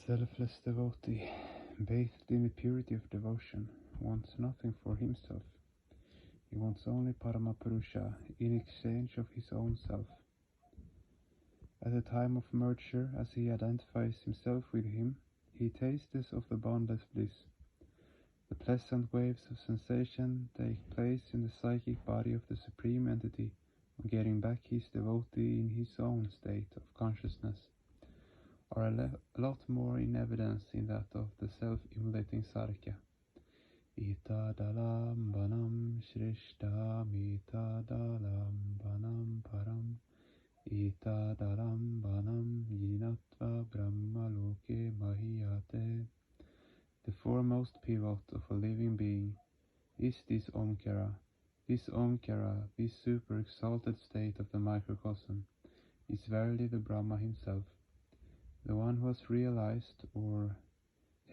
selfless devotee, bathed in the purity of devotion, wants nothing for himself. He wants only Paramapurusha in exchange of his own self. At the time of merger, as he identifies himself with him, he tastes of the boundless bliss. The pleasant waves of sensation take place in the psychic body of the Supreme Entity on getting back his devotee in his own state of consciousness, are a lot more in evidence in that of the self-immolating Sarkya. Ita dalam banam shrishta mita dalam banam param Ita dalam banam yinatva brahma loke mahiyate. The foremost pivot of a living being is this Omkara. This Omkara, this super exalted state of the microcosm, is verily the Brahma himself. The one who has realized or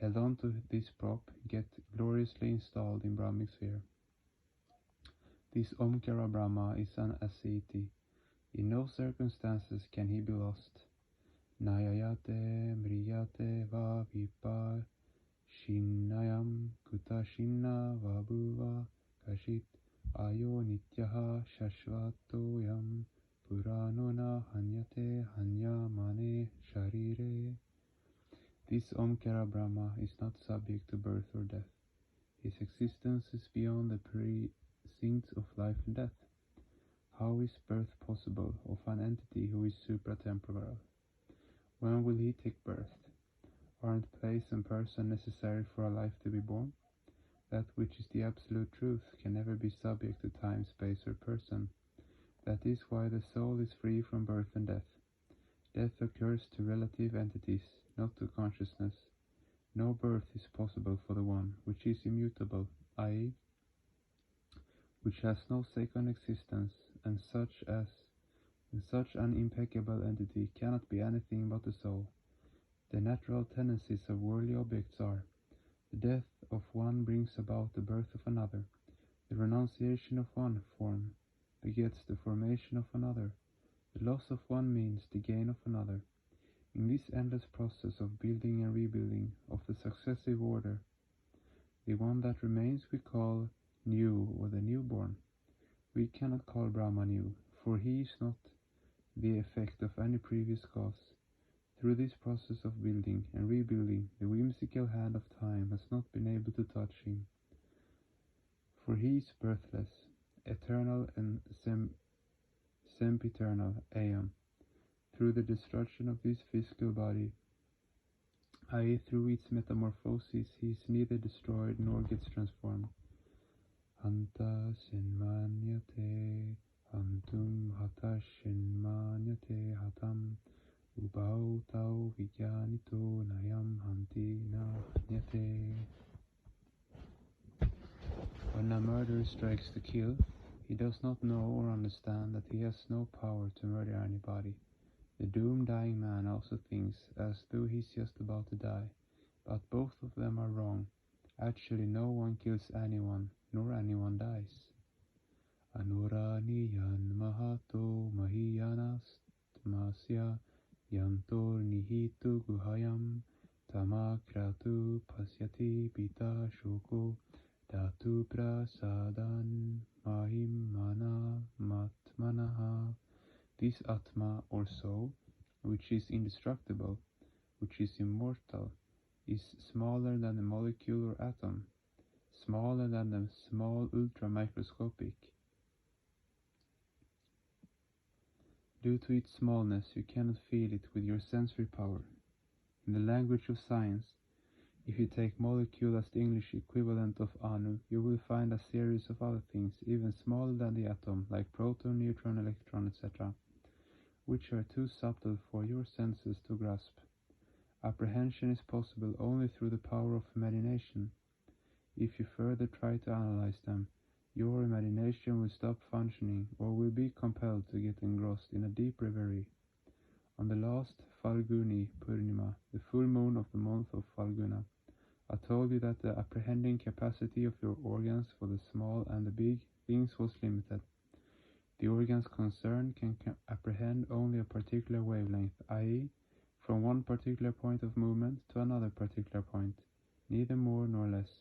held on to this prop gets gloriously installed in Brahmic sphere. This Omkara Brahma is an asceti. In no circumstances can he be lost. Nayayate mriyate va vipa shinnayam kutashinna vabuva kashit ayo nityaha shashvatoyam puranona hanyate hanyamane sharire. This Omkara Brahma is not subject to birth or death. His existence is beyond the precincts of life and death. How is birth possible of an entity who is supratemporal? When will he take birth? Aren't place and person necessary for a life to be born? That which is the absolute truth can never be subject to time, space, or person. That is why the soul is free from birth and death. Death occurs to relative entities, not to consciousness. No birth is possible for the one which is immutable, i.e., which has no second existence, and such an impeccable entity cannot be anything but the soul. The natural tendencies of worldly objects are: the death of one brings about the birth of another, the renunciation of one form begets the formation of another, the loss of one means the gain of another. In this endless process of building and rebuilding of the successive order, the one that remains we call new, or the newborn. We cannot call Brahma new, for he is not the effect of any previous cause. Through this process of building and rebuilding, the whimsical hand of time has not been able to touch him, for he is birthless, eternal and sempiternal, aeon. Through the destruction of this physical body, i.e., through its metamorphosis, he is neither destroyed nor gets transformed. Hanta shenmanyate hantum hata shenmanyate hatam ubau tau vijnanito nayam hanti na hanyate. When a murderer strikes to kill, he does not know or understand that he has no power to murder anybody. The doomed dying man also thinks as though he's just about to die, but both of them are wrong. Actually, no one kills anyone, nor anyone dies. Anuraniyan mahato mahiyanastmasya yantor nihitu guhayam tamakratu pasyati pita shoko datu prasadan mahimana matmanaha. This Atma, or soul, which is indestructible, which is immortal, is smaller than the molecule or atom, smaller than the small ultramicroscopic. Due to its smallness, you cannot feel it with your sensory power. In the language of science, if you take molecule as the English equivalent of Anu, you will find a series of other things, even smaller than the atom, like proton, neutron, electron, etc., which are too subtle for your senses to grasp. Apprehension is possible only through the power of imagination. If you further try to analyze them, your imagination will stop functioning or will be compelled to get engrossed in a deep reverie. On the last Falguni Purnima, the full moon of the month of Falguna, I told you that the apprehending capacity of your organs for the small and the big things was limited. The organs concerned can apprehend only a particular wavelength, i.e., from one particular point of movement to another particular point, neither more nor less.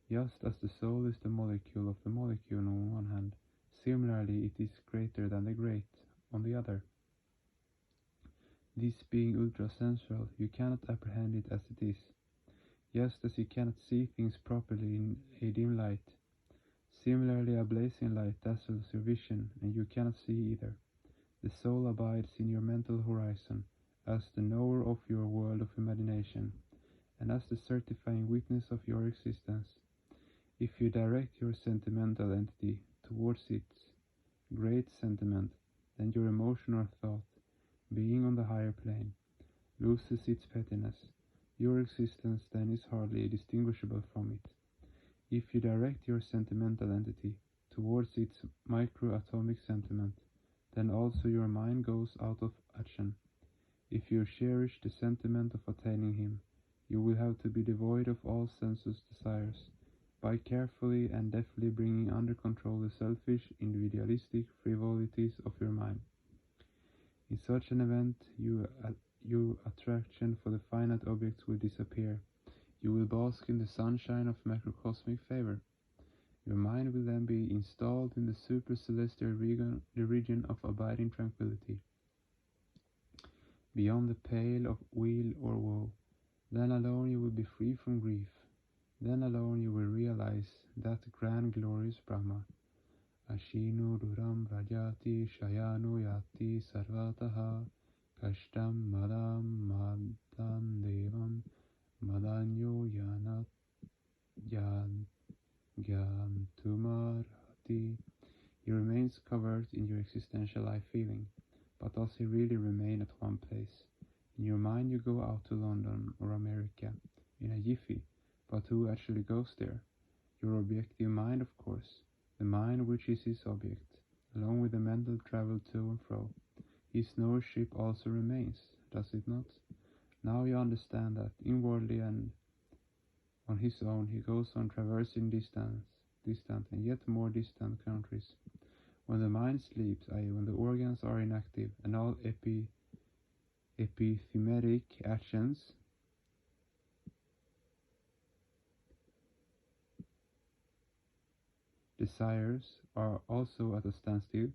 Just as the soul is the molecule of the molecule on one hand, similarly it is greater than the great on the other. This being ultra-sensual, you cannot apprehend it as it is, just as you cannot see things properly in a dim light. Similarly, a blazing light dazzles your vision, and you cannot see either. The soul abides in your mental horizon, as the knower of your world of imagination, and as the certifying witness of your existence. If you direct your sentimental entity towards its great sentiment, then your emotion or thought, being on the higher plane, loses its pettiness. Your existence then is hardly distinguishable from it. If you direct your sentimental entity towards its microatomic sentiment, then also your mind goes out of action. If you cherish the sentiment of attaining him, you will have to be devoid of all sensuous desires, by carefully and deftly bringing under control the selfish, individualistic frivolities of your mind. In such an event, your attraction for the finite objects will disappear. You will bask in the sunshine of macrocosmic favor. Your mind will then be installed in the super-celestial region of abiding tranquility, beyond the pale of weal or woe. Then alone you will be free from grief. Then alone you will realize that grand glorious Brahma. Ashino Duram Rajati Shayano Yati Sarvataha Kashtam Madam Madan Devam Madanyo Yanat Gyantumarati. He remains covered in your existential life feeling, but does he really remain at one place? In your mind you go out to London or America in a jiffy, but who actually goes there? Your objective mind, of course, the mind which is his object, along with the mental travel to and fro. His nose ship also remains, does it not? Now you understand that, inwardly and on his own, he goes on traversing distant and yet more distant countries. When the mind sleeps, i.e., when the organs are inactive, and all epithematic actions desires are also at a standstill,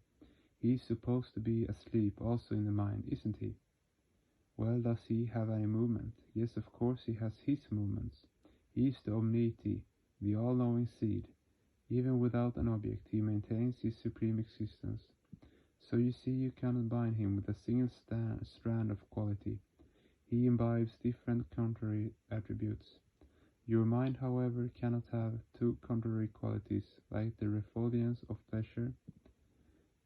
he is supposed to be asleep also in the mind, isn't he? Well, does he have any movement? Yes, of course he has his movements. He is the omnity, the all-knowing seed. Even without an object, he maintains his supreme existence. So you see, you cannot bind him with a single strand of quality. He imbibes different contrary attributes. Your mind, however, cannot have two contrary qualities, like the refulgence of pleasure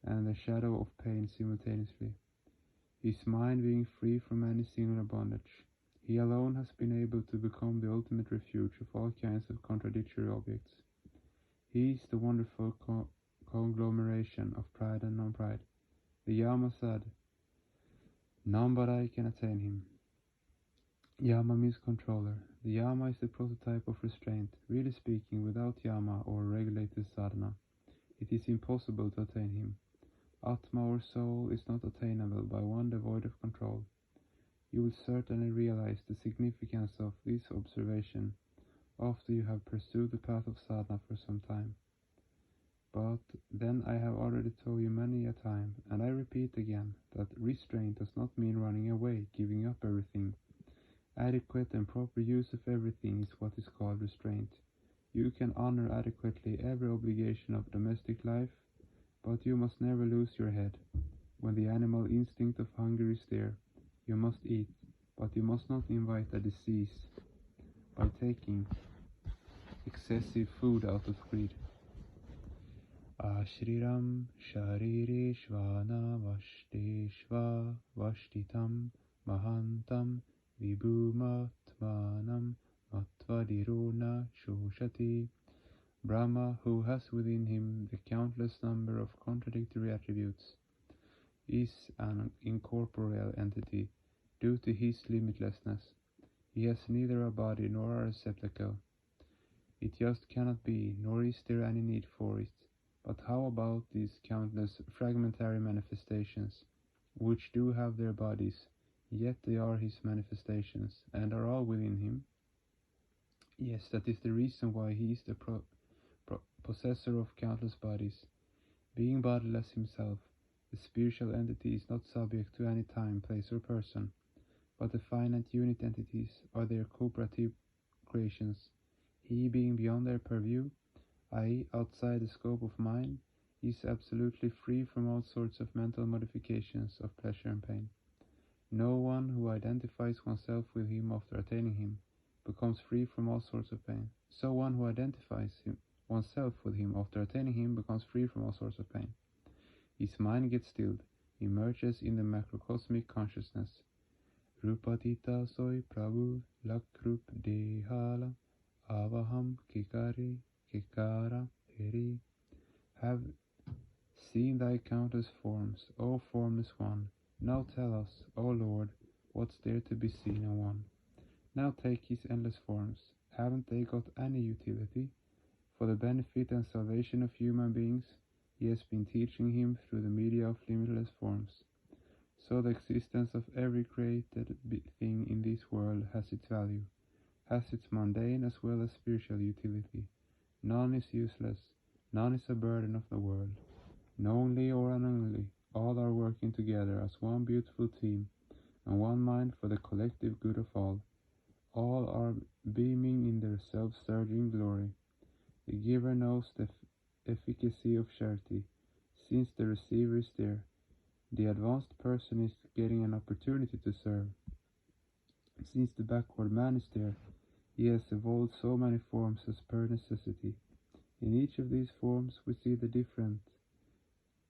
and the shadow of pain simultaneously. His mind being free from any singular bondage, he alone has been able to become the ultimate refuge of all kinds of contradictory objects. He is the wonderful conglomeration of pride and non-pride. The Yama said, "None but I can attain him." Yama means controller. The Yama is the prototype of restraint. Really speaking, without Yama or regulated sadhana, it is impossible to attain him. Atma or soul is not attainable by one devoid of control. You will certainly realize the significance of this observation after you have pursued the path of sadhana for some time. But then I have already told you many a time, and I repeat again, that restraint does not mean running away, giving up everything. Adequate and proper use of everything is what is called restraint. You can honor adequately every obligation of domestic life, but you must never lose your head. When the animal instinct of hunger is there, you must eat, but you must not invite a disease by taking excessive food out of greed. Ashriram sharirishvana vashteshva vashtitam mahantam vibhumatmanam matvadirona shoshati. Brahma, who has within him the countless number of contradictory attributes, is an incorporeal entity due to his limitlessness. He has neither a body nor a receptacle. It just cannot be, nor is there any need for it. But how about these countless fragmentary manifestations, which do have their bodies, yet they are his manifestations, and are all within him. Yes, that is the reason why he is the possessor of countless bodies. Being bodiless himself, the spiritual entity is not subject to any time, place, or person, but the finite unit entities are their cooperative creations. He, being beyond their purview, i.e., outside the scope of mind, is absolutely free from all sorts of mental modifications of pleasure and pain. No one who identifies oneself with him after attaining him becomes free from all sorts of pain. So one who identifies oneself with him after attaining him becomes free from all sorts of pain. His mind gets stilled, emerges in the macrocosmic consciousness. Rupatita soy prabhu lakrup dehala avaham kikara heri. Have seen thy countless forms, O formless one. Now tell us, O Lord, what's there to be seen and won. Now take his endless forms. Haven't they got any utility? For the benefit and salvation of human beings, he has been teaching him through the media of limitless forms. So the existence of every created thing in this world has its value, has its mundane as well as spiritual utility. None is useless, none is a burden of the world. Knowingly or unknowingly, all are working together as one beautiful team, and one mind for the collective good of all. All are beaming in their self-surging glory. The giver knows the efficacy of charity, since the receiver is there. The advanced person is getting an opportunity to serve. Since the backward man is there, he has evolved so many forms as per necessity. In each of these forms we see the different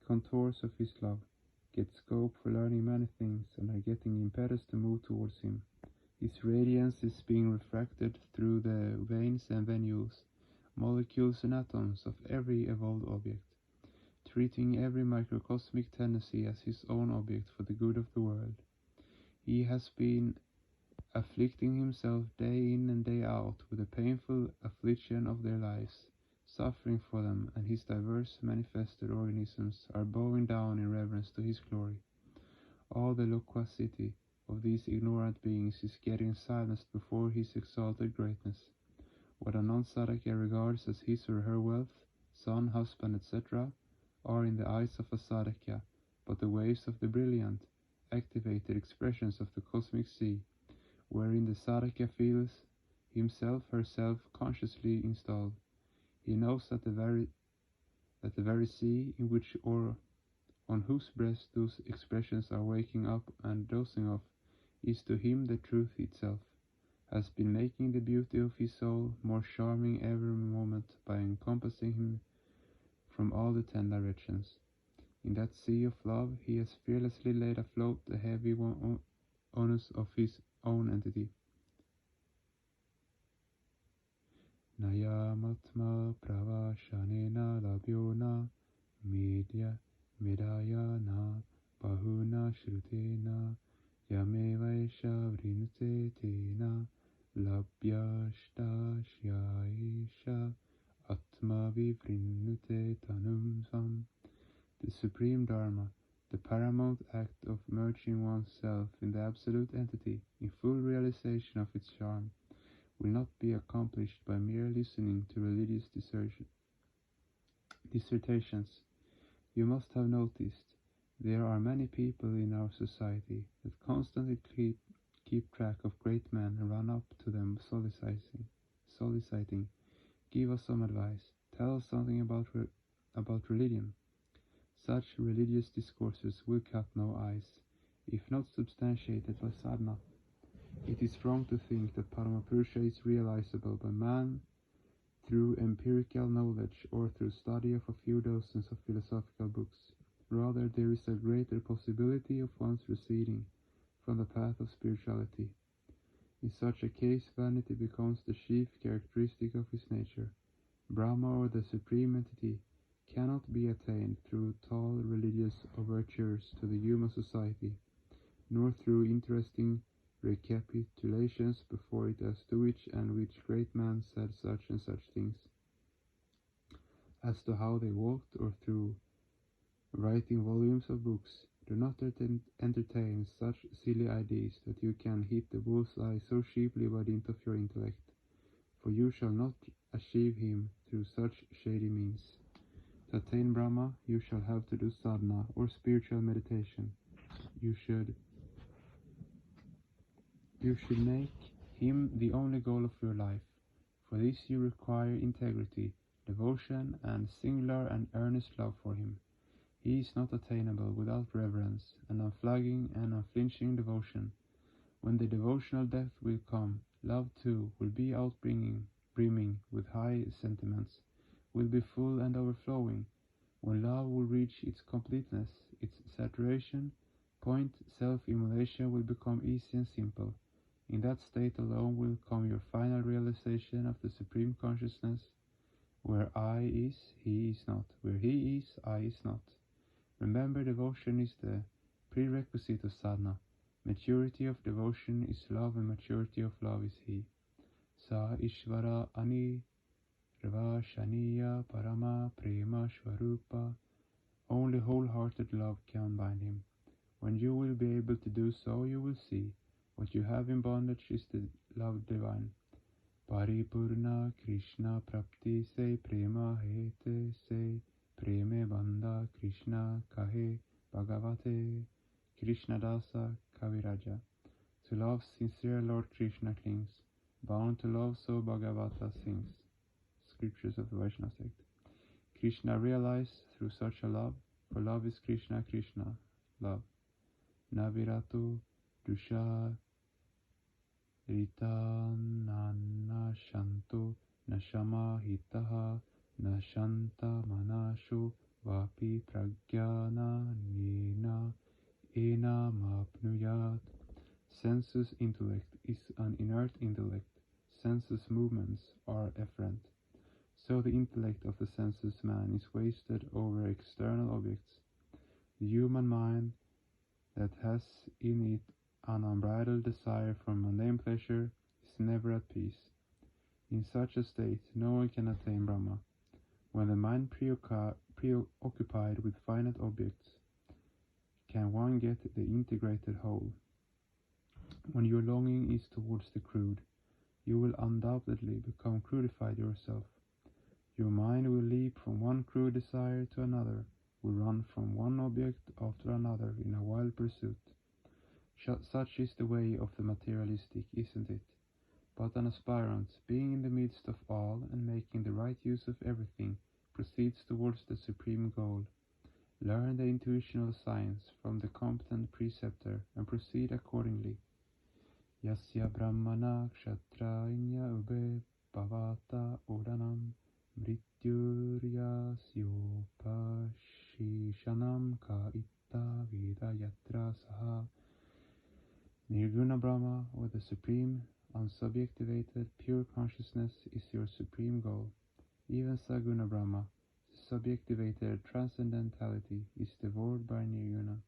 contours of his love, get scope for learning many things, and are getting impetus to move towards him. His radiance is being refracted through the veins and venules, molecules and atoms of every evolved object, treating every microcosmic tendency as his own object for the good of the world. He has been afflicting himself day in and day out with the painful affliction of their lives, suffering for them, and his diverse manifested organisms are bowing down in reverence to his glory. All the loquacity of these ignorant beings is getting silenced before his exalted greatness. What a non-sadhaka regards as his or her wealth, son, husband, etc., are in the eyes of a sadhaka but the waves of the brilliant, activated expressions of the cosmic sea, wherein the sadhaka feels himself herself consciously installed. He knows that the very sea in which or on whose breast those expressions are waking up and dozing off is to him the truth itself, has been making the beauty of his soul more charming every moment by encompassing him from all the 10 directions. In that sea of love he has fearlessly laid afloat the heavy onus of his own entity. Nayamatma pravashanena labhyona medayana bahuna shrutena yamevaisha vrinute tena labhyashtasyaisha atma vivrinute tanum sam. The supreme dharma, the paramount act of merging oneself in the absolute entity in full realization of its charm, will not be accomplished by mere listening to religious dissertations. You must have noticed there are many people in our society that constantly keep track of great men and run up to them soliciting, give us some advice, tell us something about religion. Such religious discourses will cut no ice, if not substantiated by sadhana. It is wrong to think that Paramapurusha is realizable by man through empirical knowledge or through study of a few dozens of philosophical books. Rather, there is a greater possibility of one's receding from the path of spirituality. In such a case, vanity becomes the chief characteristic of his nature. Brahma, or the supreme entity, cannot be attained through tall religious overtures to the human society, nor through interesting recapitulations before it as to which and which great man said such and such things, as to how they walked, or through writing volumes of books Do not entertain such silly ideas that you can hit the bullseye so cheaply by dint of your intellect, for you shall not achieve him through such shady means. To attain Brahma, you shall have to do sadhana, or spiritual meditation. You should make him the only goal of your life. For this you require integrity, devotion, and singular and earnest love for him. He is not attainable without reverence, and unflagging and unflinching devotion. When the devotional death will come, love too will be brimming with high sentiments, will be full and overflowing. When love will reach its completeness, its saturation point, self-immolation will become easy and simple. In that state alone will come your final realization of the Supreme Consciousness. Where I is, he is not. Where he is, I is not. Remember, devotion is the prerequisite of sadhana. Maturity of devotion is love, and maturity of love is he. Sa Ishvara Ani Rava Shaniya Parama Prema Shvarupa. Only wholehearted love can bind him. When you will be able to do so, you will see. What you have in bondage is the love divine. Paripurna Krishna Prapti Se Prema Hete Se Preme Banda Krishna Kahe Bhagavate Krishna Dasa Kaviraja. To love sincere Lord Krishna clings, bound to love so Bhagavata sings. Scriptures of the Vaishnava sect. Krishna realized through such a love, for love is Krishna, Krishna, love. Naviratu Dusha Ritanana Shanto Nashama Hitaha Nashanta Manasho Vapi Pragyana Nina Ena Mapnuyat. Sensus intellect is an inert intellect. Sensus movements are efferent. So the intellect of the sensus man is wasted over external objects. The human mind that has in it an unbridled desire for mundane pleasure is never at peace. In such a state, no one can attain Brahma. When the mind preoccupied with finite objects, can one get the integrated whole? When your longing is towards the crude, you will undoubtedly become crudified yourself. Your mind will leap from one crude desire to another, will run from one object after another in a wild pursuit. Such is the way of the materialistic, isn't it? But an aspirant, being in the midst of all and making the right use of everything, proceeds towards the supreme goal. Learn the intuitional science from the competent preceptor and proceed accordingly. Yasya brahmana kshatranya ube bhavata udanam mrityuryasyopa ka itta vidayatra saha. Nirguna Brahma, or the supreme, unsubjectivated, pure consciousness, is your supreme goal. Even Saguna Brahma, subjectivated transcendentality, is devoured by Nirguna.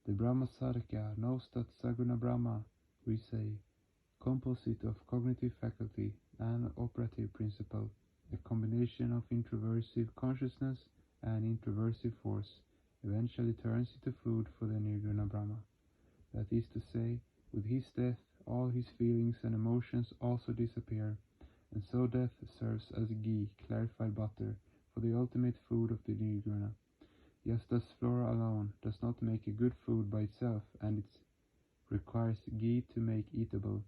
The Brahma Sadhaka knows that Saguna Brahma, we say, composite of cognitive faculty and operative principle, a combination of introversive consciousness and introversive force, eventually turns into food for the Nirguna Brahma. That is to say, with his death, all his feelings and emotions also disappear, and so death serves as ghee, clarified butter, for the ultimate food of the Nirguna. Just as flora alone does not make a good food by itself, and it requires ghee to make eatable,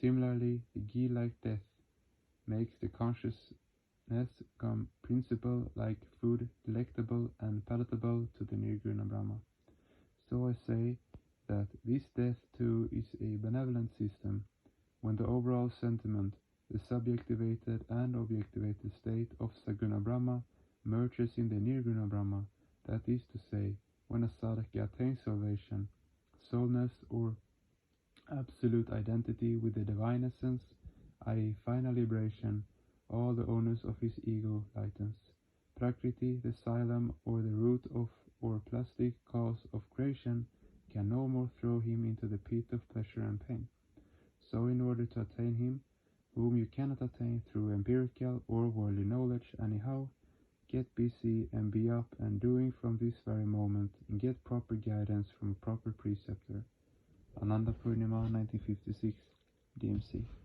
similarly, the ghee-like death makes the consciousness come principle like food, delectable and palatable to the Nirguna Brahma. So I say that this death too is a benevolent system, when the overall sentiment, the subjectivated and objectivated state of Saguna Brahma, merges in the Nirguna Brahma, that is to say, when a sadhaka attains salvation, soulness or absolute identity with the divine essence, i.e. final liberation, all the onus of his ego lightens. Prakriti, the xylem or the root of or plastic cause of creation, can no more throw him into the pit of pleasure and pain. So in order to attain him, whom you cannot attain through empirical or worldly knowledge anyhow, Get busy and be up and doing from this very moment, and get proper guidance from a proper preceptor. Ananda Purnima, 1956, DMC.